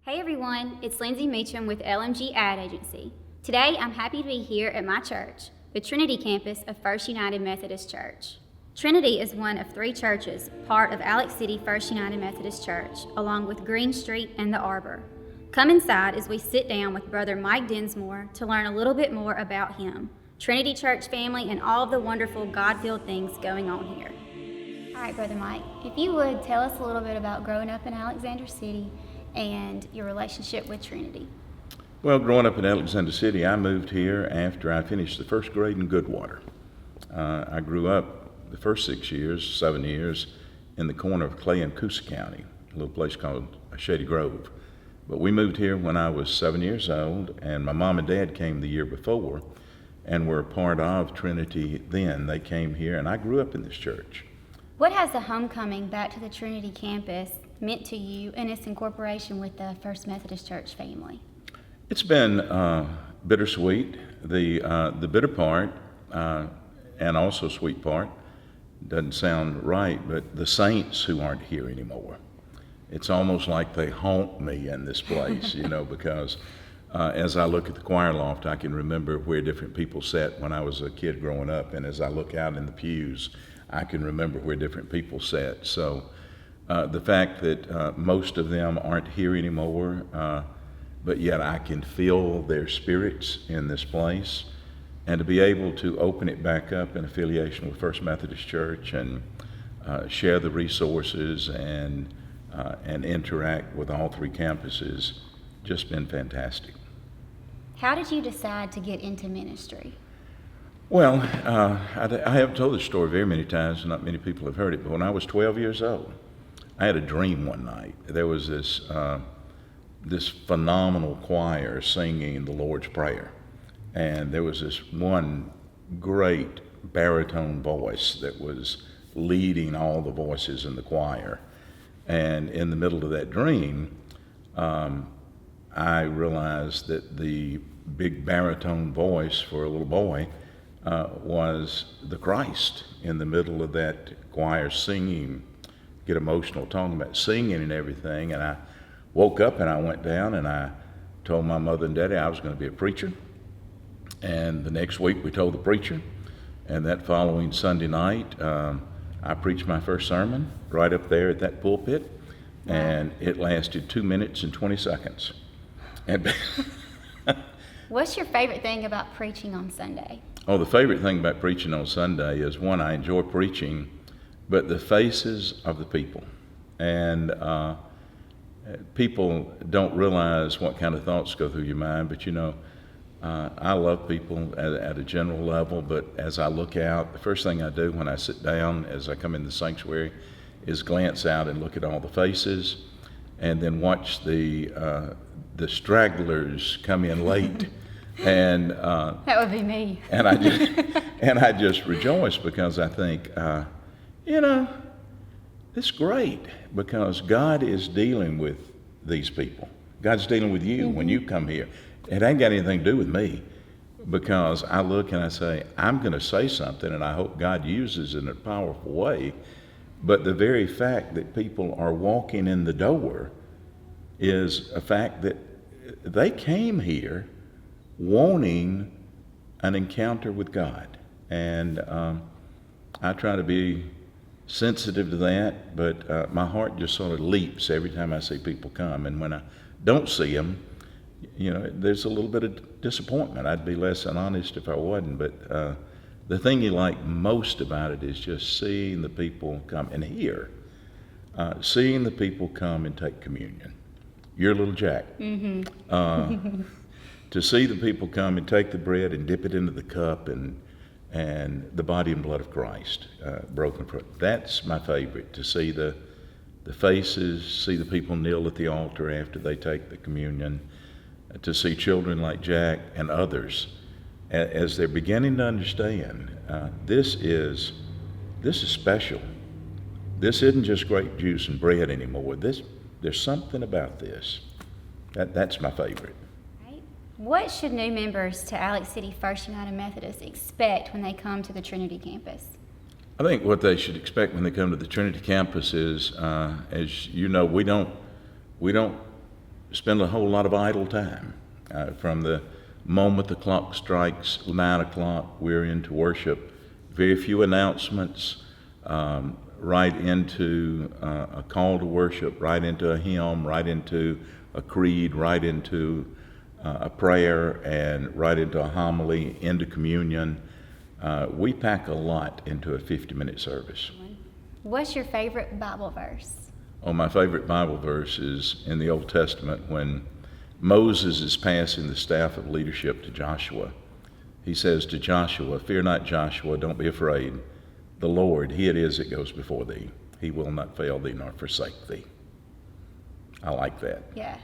Hey everyone, it's Lindsay Meacham with LMG Ad Agency. Today I'm happy to be here at my church, the Trinity campus of First United Methodist Church. Trinity is one of three churches, part of Alex City First United Methodist Church, along with Green Street and the Arbor. Come inside as we sit down with Brother Mike Densmore to learn a little bit more about him, Trinity Church family, and all of the wonderful God-filled things going on here. All right, Brother Mike, if you would tell us a little bit about growing up in Alexander City and your relationship with Trinity. Well, growing up in Alexander City, I moved here after I finished the first grade in Goodwater. I grew up the first 7 years, in the corner of Clay and Coosa County, a little place called Shady Grove. But we moved here when I was 7 years old, and my mom and dad came the year before and were a part of Trinity then. They came here, and I grew up in this church. What has the homecoming back to the Trinity campus meant to you and its incorporation with the First Methodist Church family? It's been bittersweet. The bitter part and also sweet part doesn't sound right, but the saints who aren't here anymore. It's almost like they haunt me in this place, because as I look at the choir loft, I can remember where different people sat when I was a kid growing up, and as I look out in the pews, I can remember where different people sat. So the fact that most of them aren't here anymore, but yet I can feel their spirits in this place, and to be able to open it back up in affiliation with First Methodist Church and share the resources and interact with all three campuses, just been fantastic. How did you decide to get into ministry? Well, I have told this story very many times, and not many people have heard it, but when I was 12 years old, I had a dream one night. There was this phenomenal choir singing the Lord's Prayer, and there was this one great baritone voice that was leading all the voices in the choir. And in the middle of that dream, I realized that the big baritone voice for a little boy was the Christ in the middle of that choir singing. Get emotional talking about singing and everything, and I woke up and I went down and I told my mother and daddy I was going to be a preacher, and the next week we told the preacher, and that following Sunday night I preached my first sermon right up there at that pulpit, and it lasted 2 minutes and 20 seconds. And What's your favorite thing about preaching on Sunday? Oh, the favorite thing about preaching on Sunday is, one, I enjoy preaching, but the faces of the people. And people don't realize what kind of thoughts go through your mind, but I love people at a general level, but as I look out, the first thing I do when I sit down as I come in the sanctuary is glance out and look at all the faces, and then watch the stragglers come in late. And that would be me. And I just rejoice, because I think, it's great, because God is dealing with these people. God's dealing with you when you come here. It ain't got anything to do with me, because I look and I say, I'm going to say something, and I hope God uses it in a powerful way. But the very fact that people are walking in the door is a fact that they came here wanting an encounter with God. And I try to be sensitive to that, but my heart just sort of leaps every time I see people come. And when I don't see them, there's a little bit of disappointment. I'd be less than honest if I wasn't, but the thing you like most about it is just seeing the people come and hear, seeing the people come and take communion. You're little Jack. To see the people come and take the bread and dip it into the cup and the body and blood of Christ broken for it. That's my favorite, to see the faces, see the people kneel at the altar after they take the communion, to see children like Jack and others as they're beginning to understand this is special. This isn't just grape juice and bread anymore. There's something about this. That's my favorite. What should new members to Alex City First United Methodist expect when they come to the Trinity campus? I think what they should expect when they come to the Trinity campus is, as you know, we don't spend a whole lot of idle time. From the moment the clock strikes 9 o'clock, we're into worship. Very few announcements, right into a call to worship, right into a hymn, right into a creed, right into a prayer, and right into a homily, into communion. We pack a lot into a 50-minute service. What's your favorite Bible verse? Oh, my favorite Bible verse is in the Old Testament when Moses is passing the staff of leadership to Joshua. He says to Joshua, "Fear not, Joshua, don't be afraid. The Lord, He it is that goes before thee. He will not fail thee nor forsake thee." I like that. Yeah.